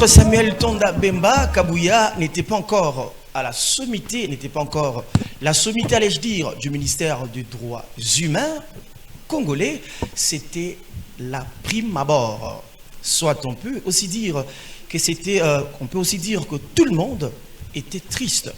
Maître Samuel Tonda Bemba Kabouya n'était pas encore à la sommité, allais-je dire, du ministère des Droits Humains congolais. C'était la prime abord. Soit on peut aussi dire que que tout le monde était triste.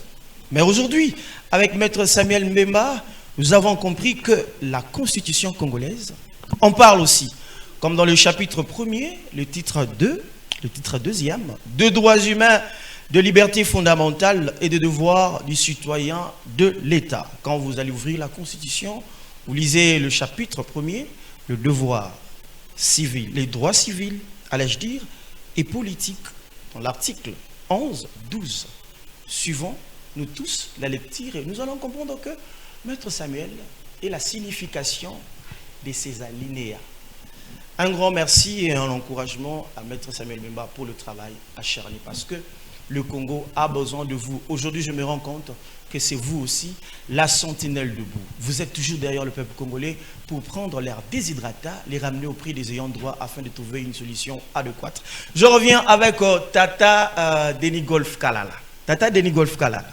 Mais aujourd'hui, avec Maître Samuel Mbemba, nous avons compris que la Constitution congolaise, on parle aussi, comme dans le chapitre 1er, le titre 2, le titre 2e, de droits humains, de liberté fondamentale et de devoirs du citoyen de l'État. Quand vous allez ouvrir la Constitution, vous lisez le chapitre 1er, le devoir civil, les droits civils, allais-je dire, et politiques, dans l'article 11, 12. Suivons, nous tous, la lecture, et nous allons comprendre que Maître Samuel est la signification de ces alinéas. Un grand merci et un encouragement à Maître Samuel Mbemba pour le travail acharné, parce que le Congo a besoin de vous. Aujourd'hui, je me rends compte que c'est vous aussi, la sentinelle debout. Vous êtes toujours derrière le peuple congolais pour prendre l'air déshydratat, les ramener au prix des ayants droit afin de trouver une solution adéquate. Je reviens avec Tata Denis Golf Kalala. Tata Denis Golf Kalala.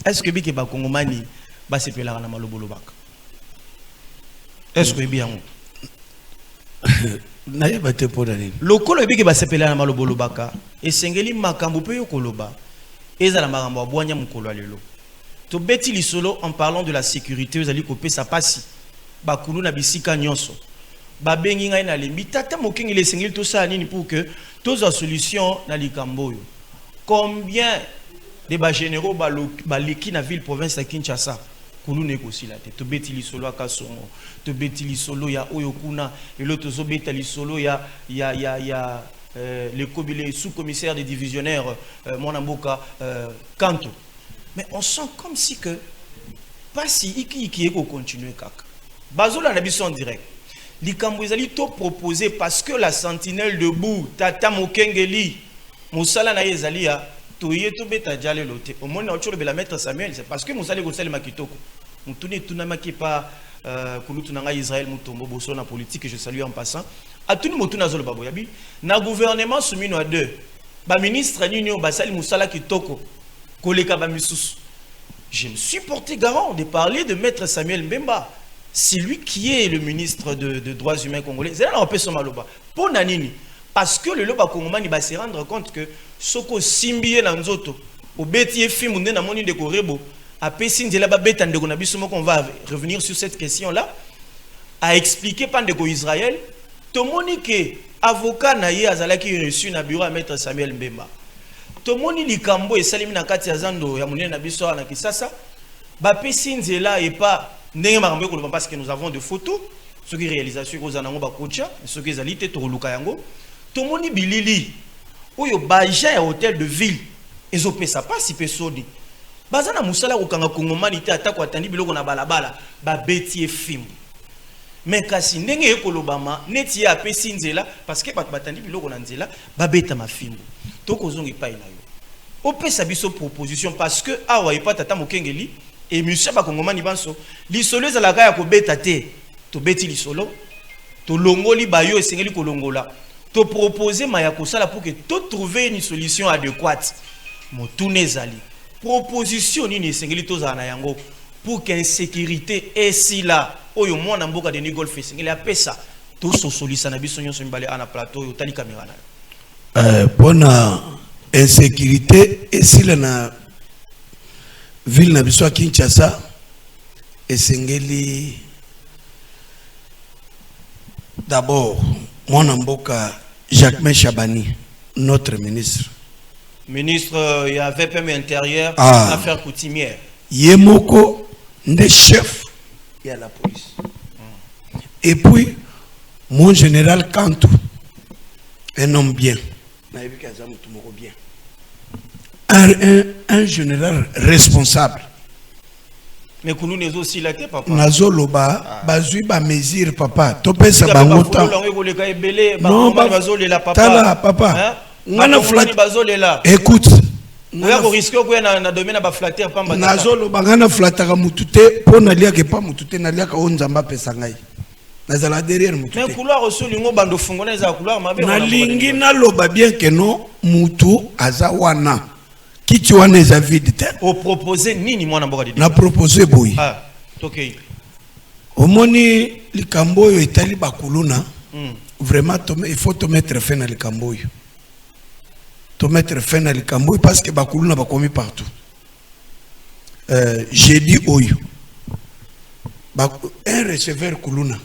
Est-ce que Bikeba Kongomani va se péler à la Malobolobak? Est-ce que bien? Le colo qui va s'appeler à Malobolobaka et Sengeli Makambo Peyo Koloba et Zalamaramba Boanya Mukolo Alelo. To beti li solo en parlant de la sécurité, vous allez couper sa passi. Bakulu na bisika nyonso. Ba bengi ngai na lembi tata mokengi le Sengeli tout ça nini pour que tous la solution na likamboyo. Combien de ba généraux ba leki na ville province à Kinshasa? Kulu négocie la tête. To beti li solo akasongo. To beti li solo ya oyokuna et l'autre zo beti li solo ya le sous-commissaire des divisionnaires Monamboka Kanto. Mais on sent comme si que pas si iki continuer kaka. Bazola na biso en direct. Likambo ezali to proposé parce que la sentinelle debout tata mokengeli musala na ezali ya toye to beta jale lote. Au moins na otcho le Maître Samuel, c'est parce que musala go sala makitoko. Mutune tunamaki pa kulutunanga Israël mutombo boso na politique, je salue en passant. A tout le monde na zolo baboyabi na gouvernement soumino à deux. Ba ministre nino basali musala kitoko. Je me suis porté garant de parler de Maître Samuel Mbemba. C'est lui qui est le ministre de droits humains congolais. C'est là qu'on peut se maloba. Pour Nanini, parce que le loba congolais va se rendre compte que soko simbié na nzoto, au bétier fimunde na moni de korebo, a pessin de la babeta de konabisomo qu'on va revenir sur cette question-là, a expliqué par de Israël, to monique avocat naïe azalaki reçu na bureau à Maître Samuel Mbemba. Tomoni likambo esalimi na kati ya zando ya munene na biso na Kisasa ba pesinze là et pas ndenge makambo ko parce que nous avons des photos ce qui réalisation ko zanango ba kocha ce qui ezalite to luka yango tomoni bilili oyo baja ya hôtel de ville ezopesa pasi pesodi bazana musala ko kanga kongomani te atako atandi biloko na balabala ba betie fimbu mais kasi ndenge ekolobama neti ya pesinze là parce que bat batandi biloko na nzela ba beta mafimbu tokozongi pa ina yo opesa biso proposition parce que awa ipa tata mokengeli et monsieur bakongomani banso lisolo za la kaya ko beta te to beti lisolo to longoli bayo esengeli ko longola to proposer maya ko sala pour que to trouver une solution adéquate motune zali proposition ni esengeli to za na yango pour qu'insécurité est là oyo mwana mboka de Nigolf esengeli apesa to so solisa na biso nyonso mbale ana plateau yo tali caméra na bona insécurité et si la ville na biso Kinshasa esengeli d'abord mon mboka Jacques Chabani, notre ministre il y avait PM intérieur affaires coutumières yemoko nde chef il y a la police et puis mon général Kanto un homme bien un général responsable. Mais que nous sommes aussi là, papa. Nazo loba, bazui ba mesure papa. Topé sa bangota. Non, tala papa. Ngana flat. Écoute. Nazo risque ko na domaine ba flatter pamba. Nazo loba ngana flatter mutute pona lia ke pa mutute na lia ka onzamba pesa ngai. nazala derrière mutu mais couloir aussi lingo bando fungona eza couloir mabe na lingi na loba bien que non mutu azawana kiti wana eza vide te o proposer nini mwana mboka didi na proposer boy ah tokei omoni likambo oyo etali bakuluna vraiment il faut te mettre fin na likambo oyo te mettre fin na likambo oyo parce que bakuluna bakomi partout j'ai dit oyo un receveur kuluna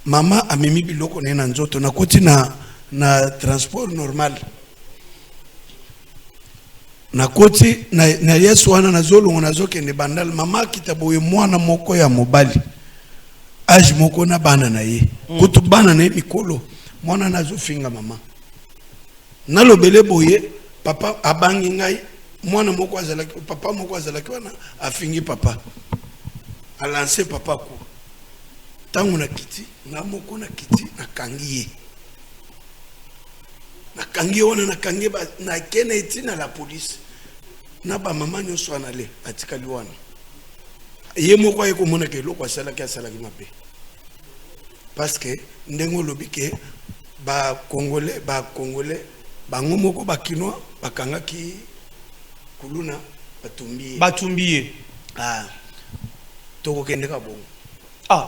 mama amemi biloko ne na nzoto na koti na transport normal na koti na Yesu wana na zolongo na zokende bandal mama kitaboye mwana moko ya mobali age moko na bana na ye kutu bana na ye mikolo mwana na zofinga mama na lobele boye papa abangi ngai mwana moko azalaki papa moko azalaki wana afingi papa a lancé papa ko tangu na kiti na moko na kiti na kangiye wana na kangiye na kena itina la police na ba mama nyonso wana le atikali wana ye moko ayeko mona ke loko asalaki mabe parce que ndengo lobi ke ba congolais bango moko ba kinois bakangaki kuluna batumbiye toko kende ka bongo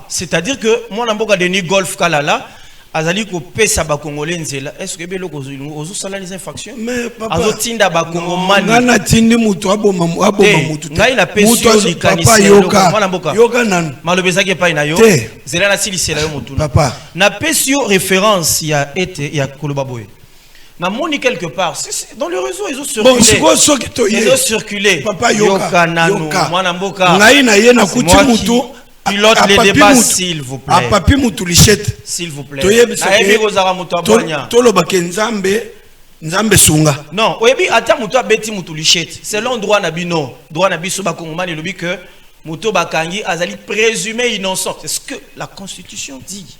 c'est-à-dire que moi namboka Denis Golf Kalala azali ko pesa ba congolais nzela est-ce que belo ko ozo sala les infractions mais papa azotinda ba congomani ngana tindi mutu aboma mutu ngai la peso likanisi yoka nan malobeza ke pa ina yo zela na silisela yo mutu papa na peso référence ya koloba boye na moni quelque part dans le réseau ils ont circulé ils ont circulé papa yoka nanu mwana mboka ngai na ye na kuti mutu pilote les débats s'il vous plaît. Papi mutu lichette. S'il vous plaît. Toloba ke nzambe sunga. Non, oyebi ata mutu abeti mutu lichette. Selon droit na bino, droit na biso ba kongomani lobi que mutu bakangi azali présumé innocent. C'est ce que la constitution dit.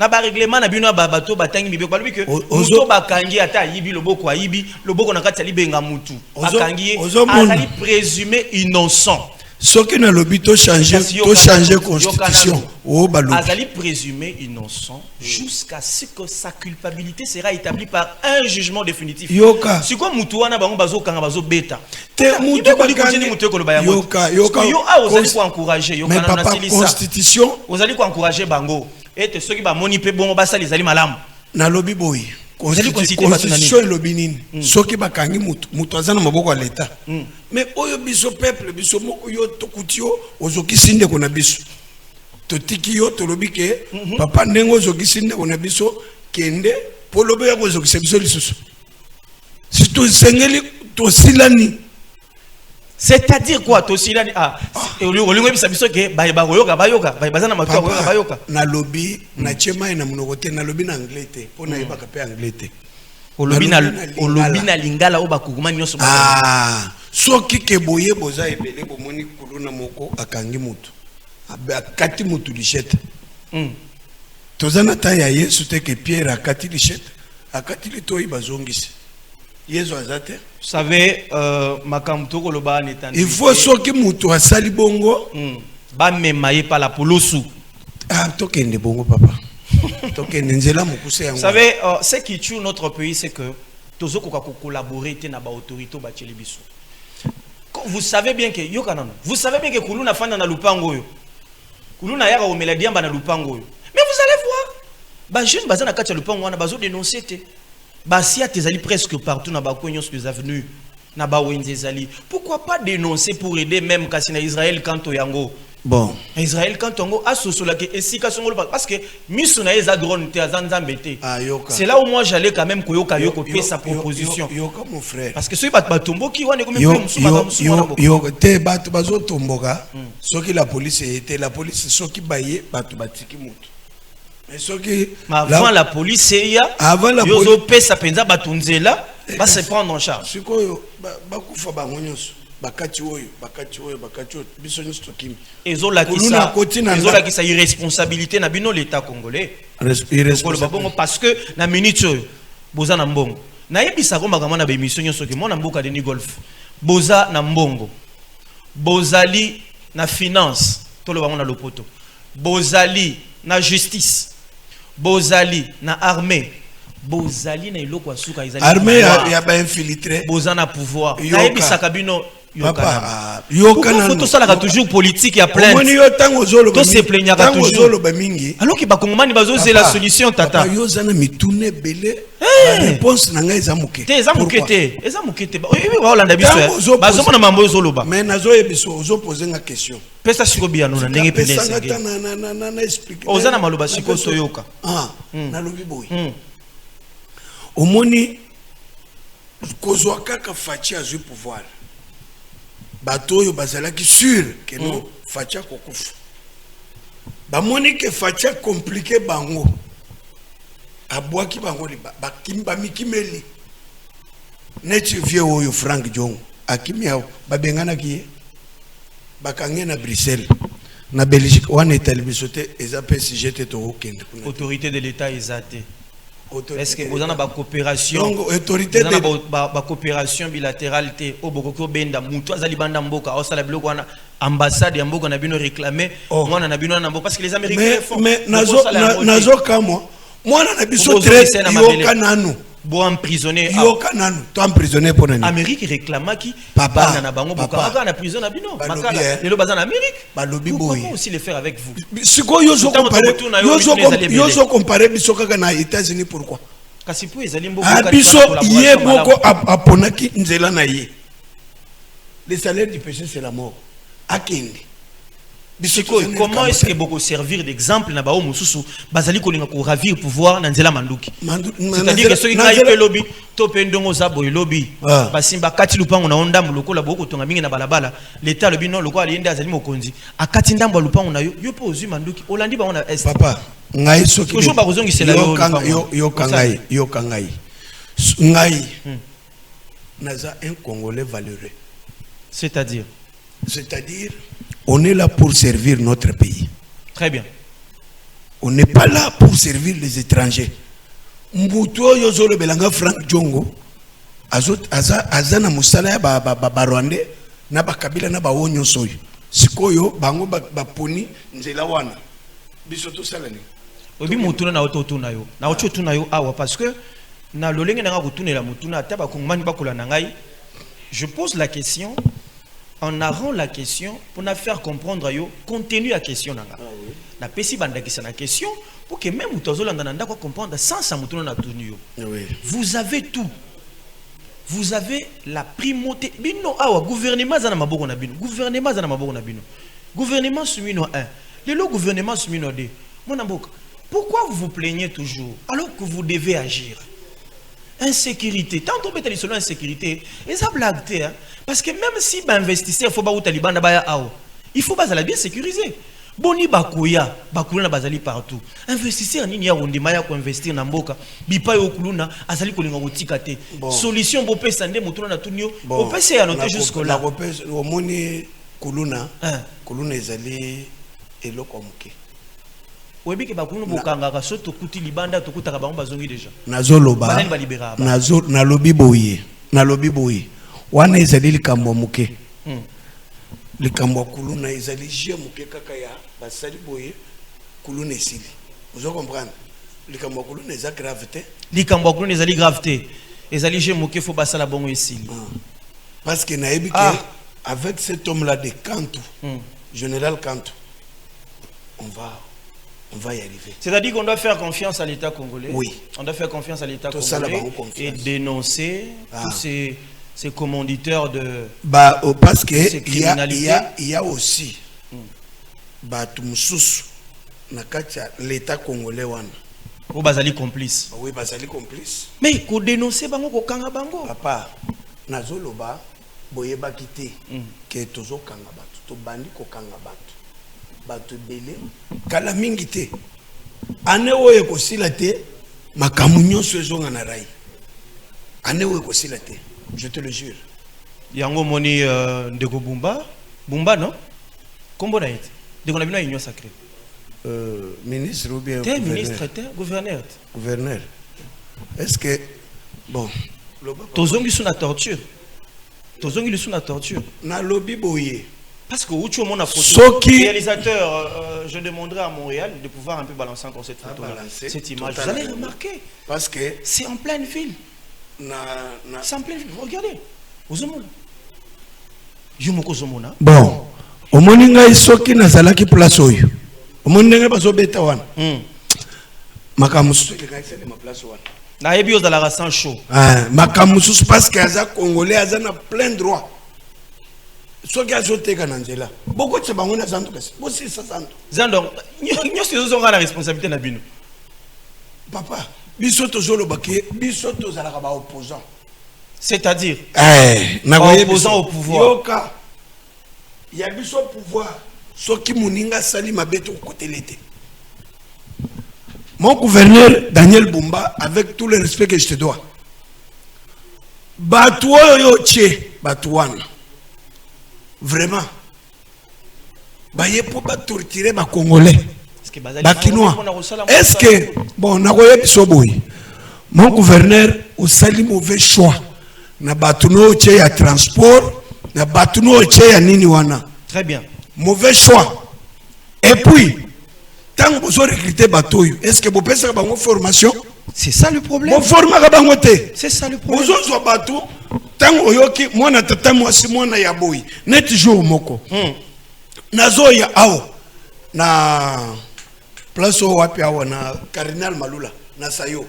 Na ba règlement na bino ba bato batangi bibe kwa lobi que mutu bakangi ata yibi loboko na kati libenga mutu. Bakangi azali présumé innocent. Ce qui n'a le but de changer constitution. Azali présumé innocent jusqu'à ce que sa culpabilité sera établie par un jugement définitif. Si quoi mutuana bango bazo kanga bazo beta. Mais papa constitution. Vous allez encourager bango. Et ceux qui ba moni pe bongo basa les ali malam. Na lobby boy. Constitution et lobby ceux qui bakangi mutu azana maboko ya l'État. Mais oyo biso peuple biso moko yo tokutio ozoki sinde kona biso. Totiki yo tolobi ke papa ndengo ozoki sinde kona biso kende polobe ya ozoki biso lisusu. Si to sengeli to silani. C'est-à-dire quoi to silani olingo bisa biso ke bayoka bazana matu bayoka na lobby na chema ina munokote na lobby na anglais te pona yebaka pe anglais te. Olobi na lingala o bakuguma nyoso soki ke boye boza ebele bomoni kuluna moko akangi mutu akati mutu lichette tozana ta ya Yesu te ke Pierre akati lichette akati litoyi bazongisi Yesu azate. Vous savez makamto koloba netandi il faut soki mutu asali bongo ba memaye pa la polosu tokende bongo papa. Vous savez, ce qui tue notre pays, c'est que tous collaborer avec les autorités. Vous savez bien que vous savez bien que Kuluna fanda na lupango yo. Kuluna yaka omeladi amba na lupango yo. Mais vous allez voir, ba jeune bazana kati lupango wana bazo dénoncer te. Ba sia tezali presque partout na ba kwenyo sur les avenues na ba wenze zali. Pourquoi pas dénoncer pour aider même kasi na Israël kanto yango. Bon, Israël quand on a associé parce que misuna eza drone te azanzambete. C'est là où moi j'allais quand même koyoka yoko pe sa proposition. Yoka mon frère. Parce que ceux bat tomboki wane comme yo te bat bazo tomboka. Soki la police était la police soki baye batu batiki mutu. Mais soki avant la police avant la police yo pe sa penza batunzela va se prendre en charge. Sikoyo bakufa bangonyos. Bakati oyo biso nyoso tokimi ezola kisa irresponsabilité na bino l'état congolais parce que na minute boza na mbongo na yebisa ko makama na bémission nyoso ke mona mboka Denis Golf boza na mbongo bozali na finance to le bango na lopoto bozali na justice, bozali na armée, bozali na iloko asuka izali armée ya ba infiltré, bozana pouvoir na ebisaka bino papa yokana photo sala toujours politique ya plainte omoni yo tango zolo to se plaignaka toujours ba mingi alors que ba kongomani bazoze la solution tata yo zana mitune belé réponse na ngai za muke te za mukete eza mukete ba olanda biso bazomona mambo zoloba mais nazo yebiso ozo poser nga question pesa siko bia nona ndenge pesa na explique ozana maloba siko toyoka na lobi boy omoni kozwa kaka fachi azui pouvoir bato yo bazalaki sûr que non fachi kokufa bamoni ke fachi compliqué bango abwaki bango ba mikimeli neti vieux oyo Frank Jong akimia babengana ki bakange na Bruxelles na Belgique wana etalibisote eza pe sujet to okende autorité de l'état ezate. Est-ce que vous avez une coopération? Donc, autorité de coopération bilatérale au Bokoko Benda, Moutou Azali Banda Mboka, au Salablo, ambassade ya Mboka, on a bien réclamé, moi on a bien Mboka, parce que les Américains font. Mais Nazo Kamo, moi on a bien très Yokananu. Bon emprisonné. Yokananu, tu emprisonné pour nous. Amérique réclama qui papa na bango Boka na prison na bino. Makala, les lobas en Amérique. Pourquoi aussi le faire avec vous? Si quoi yo comparer biso kaka na États-Unis pourquoi? Kasi po ezali Mboka. Abiso yé boko aponaki nzela na yé. Le salaire du péché c'est la mort. Akende. Comment est-ce que beaucoup servir d'exemple na bao mususu bazali kolinga ko ravir pouvoir na nzela manduki? C'est-à-dire que ceux qui n'aillent pas lobby to pendongo za boy lobby basimba kati lupango na onda muloko la boko tonga mingi na balabala l'état lobby non loko aliende azali mokonzi akati ndambo lupango na yo yo po ozu manduki olandi ba ona est papa ngai soki toujours ba kozongi c'est la yo kangai ngai naza un Congolais valeureux c'est-à-dire on est là pour servir notre pays. Très bien. On n'est pas là pour servir les étrangers. Mbuto yozolo belanga Frank Jongo azana musala ba Rwandais na ba kabila na ba wonyo soyo. Sikoyo bango ba poni nzela wana. Biso to salani. Obi mutuna na ototuna yo. Na ototuna yo awa parce que na lolenge na kutunela mutuna ata ba kongmani bakola na ngai. Je pose la question en narrant la question pour nous faire comprendre yo contenu la question nanga. La pesi bandaki na question pour que même utozola ndanda ko comprendre sans ça mutuno na tunu yo. Vous avez tout. Vous avez la primauté. Bino awa gouvernement za na maboko na bino. Gouvernement za na maboko na bino. Gouvernement sumino 1. Le gouvernement sumino 2. Mon amboka. Pourquoi vous vous plaignez toujours alors que vous devez agir? Insécurité. Tant on peut aller sur l'insécurité, et ça blague, hein? Parce que même si bah, investisseur, il faut pas Taliban il faut pas la bien sécuriser. Boni bakuya, bakuluna bazali partout. Investisseur ni ya onde maya ko investir na mboka, bipa yo kuluna azali kolinga kotikate. Solution bo pesa nde mutuna na tunyo, bo pesa ya noter jusque là. Au moni kuluna, kuluna ezali eloko muke. Webi ke bakunu bokanga ka soto kuti libanda to kutaka bango bazongi déjà. Nazoloba. Nalobi boye. Wana ezali likambo muke. Likambo kuluna ezali je muke kaka ya basali boye kuluna esili. Vous comprenez? Likambo kuluna eza gravité. Likambo kuluna ezali gravité. Ezali je muke faut basala bongo esili. Parce que naebi ke avec cet homme là de Kantou, général Kantou, on va y arriver. C'est-à-dire qu'on doit faire confiance à l'État congolais. Oui. On doit faire confiance à l'État congolais et dénoncer tous ces commanditeurs de parce que il y a aussi l'État congolais wana. Ou bazali complice. Oui, bazali complice. Mais ko dénoncer bango ko kanga bango. Papa, nazoloba boyeba kité que tozo kanga batu, to bandi ko kanga batu. Batu belé kala mingi te ane oye ko silate makamunyo sezonga na rai ane oye ko silate je te le jure yango moni ndeko Bumba non kombo na ite ndeko na bino union sacrée ministre ou bien gouverneur est-ce que bon tozongi sous la torture na lobby boye Parce que où tu as photo, Soki- réalisateur, je demanderai à Montréal de pouvoir un peu balancer encore cette photo, cette image. Vous allez remarquer, parce que c'est en pleine ville. C'est en pleine ville. Regardez. Ozomona. Yumoko Zomona. Bon, au moninga soki nazalaki place oyo. Au moninga bazo beta wana. Makamusu le ma place wana. Na ebi dans la sans chaud. Ah, makamusu parce que aza congolais aza na plein droit. Soki azoteka na nzela. Boko tse bango na zanto kasi. Bosi sa zanto. Zando, nyo se zo la responsabilité na bino. Papa, biso tozolo baki, biso tozalaka ba opposant. C'est-à-dire opposant au pouvoir. Yoka. Il y a biso pouvoir. Soki muninga sali mabeto côté l'été. Mon gouverneur Daniel Bumba, avec tout le respect que je te dois, Batouo Yoche, Batouane, vraiment, Baye pour torturer les Congolais, les Kinois. Est-ce que, bon, Nagoye Soboui, mon gouverneur, au sali mauvais choix, na Batouno Yoche ya transport, na Batouno Yoche ya Niniwana. Très bien. Mauvais choix. Et puis, tant que vous recrutez bateau, est-ce que vous pensez que vous formation? C'est ça le problème. Vous formez c'est ça le problème. Vous avez bateau, tant que moi na tata moi si moi na yaboy, net jour moko. Nazo ya ao na place au wapi ao na Cardinal Malula na Sayo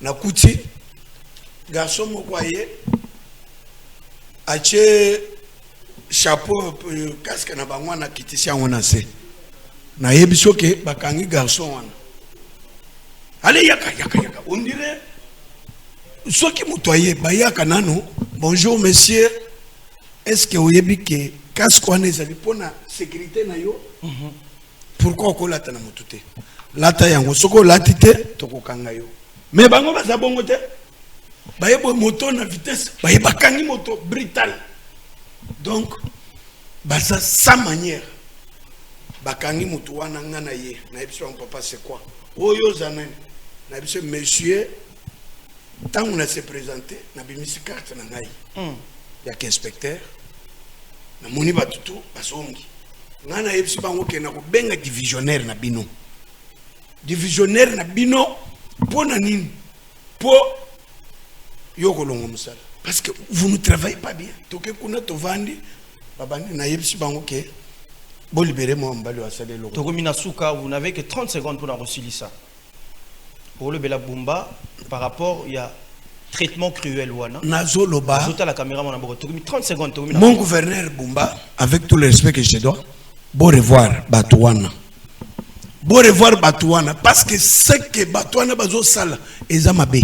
na Kuti garçon moko aye ache chapeau casque na bangwa na kitisi ngona se. Na yebiso ke bakangi garçon wana. Allez yaka. On dirait ceux qui mutoye bayaka nano. Bonjour monsieur. Est-ce que vous yebi ke casque wana ezali pona sécurité na yo? Pourquoi ko lata na mutute? Lata yango soko latite toko kanga yo. Mais bango baza bongo te. Bayebo moto na vitesse, bayebakangi moto brutal. Donc baza sa manière. Bakangi mutu wana ngana ye na ebiso mon papa c'est quoi oyo zanani na ebiso monsieur tant on a se présenté na bimisi carte na ngai ya inspecteur na moni batutu basongi ngana ebiso bango ke na ko benga divisionnaire na bino pona nini po yoko longo musala parce que vous ne travaillez pas bien toke kuna tovandi babandi na ebiso bango ke bon libérer moi mbalo asale loko Tokomina Souka, vous n'avez que 30 secondes pour en reçuer ça. Pour le Bela Bumba, par rapport il y a traitement cruel wana. Nazo loba. Zota la caméra mon abord. Tokomi 30 secondes. Mon gouverneur Bumba, avec tout le respect que je te dois, bon revoir Batouana. Bon revoir Batouana parce que ce que Batouana bazo sala ezamabe.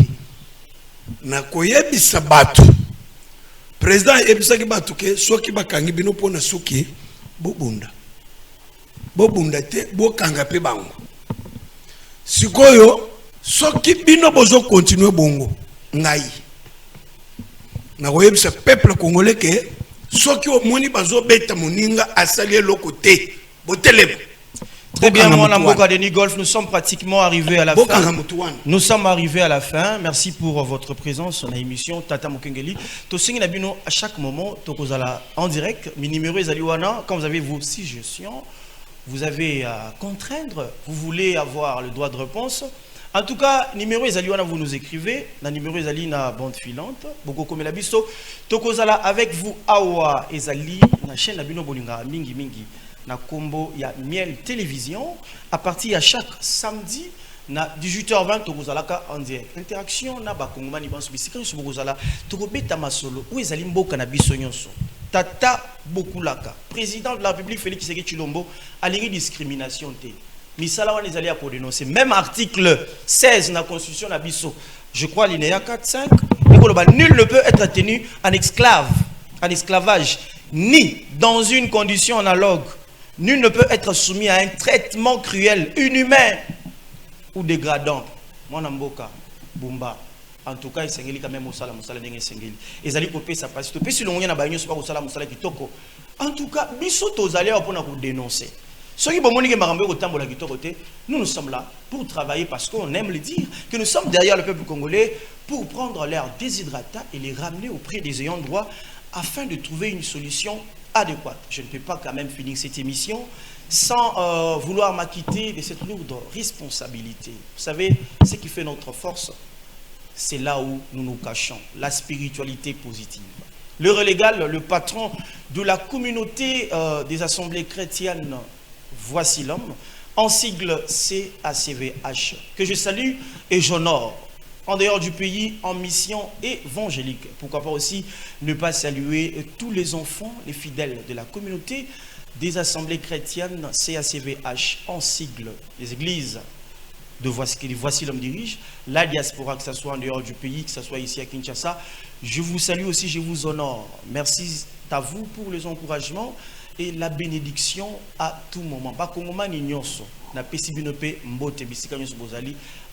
Na koyebisa batu. Président ebisa ki batuke soki bakangi bino pona suki bobunda. Bobunda te bokanga pe bango sikoyo soki bino bozo continuer bongo ngai na koyebisa peuple congolais que soki omoni bazo beta moninga asali eloko te botelema. Très bien, mon amour Denis Golf, nous sommes pratiquement arrivés à la fin. Nous sommes arrivés à la fin. Merci pour votre présence dans l'émission Tata Mokengeli. Tosingi Nabino, à chaque moment, Tokozala en direct. Mi numéro est Aliwana. Quand vous avez vos suggestions, vous avez à contraindre, vous voulez avoir le droit de réponse. En tout cas, numéro est Aliwana, vous nous écrivez. La numéro est Ali na bande filante. Boko comme la bisto. Tokozala avec vous, Awa Ezali, la chaîne Nabino Bolinga, Mingi Mingi. Na combo ya Miel Télévision à partir à chaque samedi na 18h20 tokozalaka en direct interaction na ba kongomani banso bisika so bokozala tokobeta masolo ou ezali mboka na biso nyonso Tata Bokulaka président de la République Félix Tshisekedi Tshilombo alingi discrimination te misala wana ezali pour dénoncer même article 16 na constitution na biso je crois linéa 4-5 nul ne peut être tenu en esclavage ni dans une condition analogue. Nul ne peut être soumis à un traitement cruel, inhumain ou dégradant. Mon amboka, Bumba. En tout cas, il s'engage quand même au salam, n'est s'engage. Et zali popé sa passe. Topé si l'on y a bagno pas au salam, kitoko. En tout cas, biso tozali pour nous dénoncer. Ceux qui bomoni que marambe au tambo la kitoko te, nous sommes là pour travailler parce qu'on aime le dire que nous sommes derrière le peuple congolais pour prendre l'air déshydratat et les ramener auprès des ayants droit afin de trouver une solution adéquate. Je ne peux pas quand même finir cette émission sans vouloir m'acquitter de cette lourde responsabilité. Vous savez, ce qui fait notre force, c'est là où nous nous cachons, la spiritualité positive. Le Relégal, le patron de la communauté des assemblées chrétiennes, Voici l'homme, en sigle CACVH, que je salue et j'honore, en dehors du pays, en mission évangélique. Pourquoi pas aussi ne pas saluer tous les enfants, les fidèles de la communauté des assemblées chrétiennes CACVH, en sigle, les églises de Voici l'homme dirige, la diaspora, que ce soit en dehors du pays, que ce soit ici à Kinshasa. Je vous salue aussi, je vous honore. Merci à vous pour les encouragements et la bénédiction à tout moment.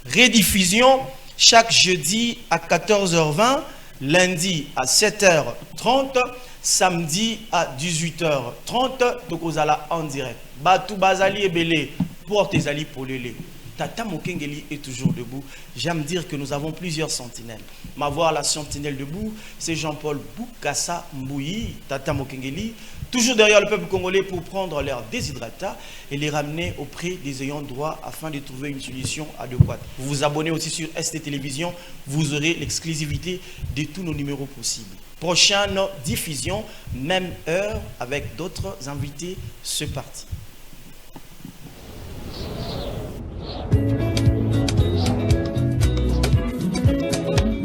Rediffusion chaque jeudi à 14h20, lundi à 7h30, samedi à 18h30, Tokozala en direct. Batou Bazali et Belé, porte Ezali Polele. Tata Mokengeli est toujours debout. J'aime dire que nous avons plusieurs sentinelles. Ma voix, la sentinelle debout, c'est Jean-Paul Boukassa Mbouyi, Tata Mokengeli, toujours derrière le peuple congolais pour prendre leurs déshydratats et les ramener auprès des ayants droit afin de trouver une solution adéquate. Vous vous abonnez aussi sur ST Télévision, vous aurez l'exclusivité de tous nos numéros possibles. Prochaine diffusion, même heure, avec d'autres invités, c'est parti.